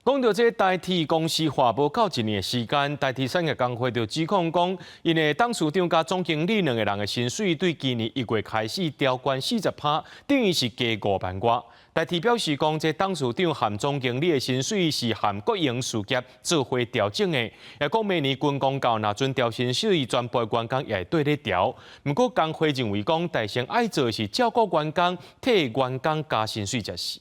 讲到这台铁公司化无到1年的时间，台铁产业工会就指控讲，因的董事长甲总经理2个人的薪水对今年1月开始调关40%，等于是加5万元。台铁表示讲，这董事长含总经理的薪水是含国营事业做伙调整的，也讲明年军工教若准调薪水，全部员工也会对咧调。不过工会认为讲，大先爱做的是照顾员工，替员工加薪水才是。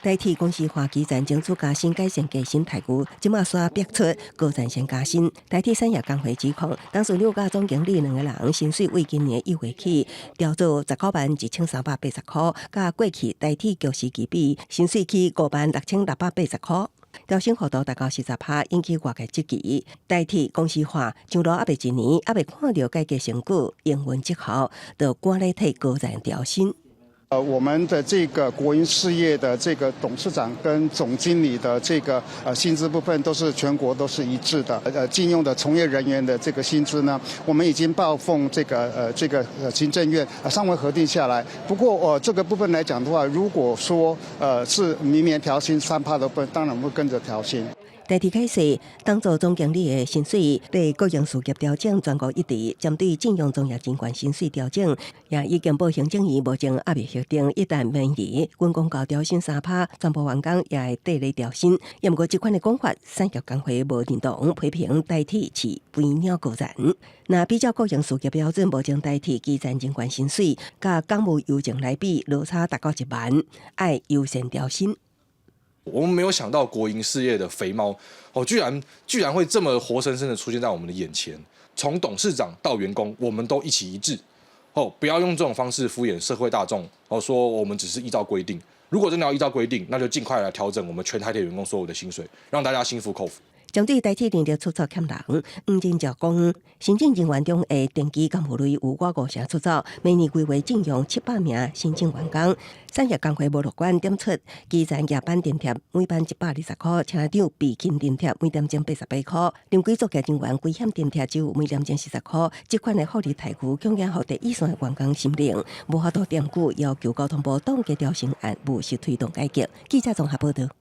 台铁公司化基层争取加薪改善加薪待遇，即马煞逼出高层先加薪。台铁产业工会指控，董事长甲总经理2个人薪水为今年1月起调做191380块，甲过去台铁旧时期比薪水起56680块。调薪幅度达到40%，引起外界质疑。台铁公司化上路还未1年，还未看到改革成果，营运绩效，就赶来替高层调薪。我们的这个国营事业的这个董事长跟总经理的这个薪资部分都是全国都是一致的。禁用的从业人员的这个薪资呢，我们已经报奉这个行政院尚未核定下来。不过这个部分来讲的话，如果说是明年调薪3%的部分，当然会跟着调薪。台铁解释，当做总经理的薪水对国营事业调整全国一致，针对禁用专业人员薪水调整，也已经报行政院目前还未核定，一旦免议，军公告调薪3%，全部员工也会对咧调薪。也不过这款的讲法，产业工会无认同，批评台铁是飞鸟过人。那比较国营事业标准，目前台铁基层人员薪水，甲港务邮政来比，落差达到1万，爱优先调薪。我们没有想到国营事业的肥猫居然会这么活生生的出现在我们的眼前。从董事长到员工，我们都一起一致不要用这种方式敷衍社会大众说我们只是依照规定。如果真的要依照规定，那就尽快来调整我们全台铁员工所有的薪水，让大家心服口服。针对台铁电力出错欠人，黄金照讲，行政人员中的电机干部类有5成出走，明年规划禁用700名新进员工。产业工会无乐观点出，基层夜班电贴每班120块，车长备勤电贴每点钟88块，另贵作业人员危险电贴只有每点钟40块。这款的福利待遇，恐惊互第一线的员工心灵，无法度点久，要求交通部冻结调薪案，务实推动改革。记者综合报道。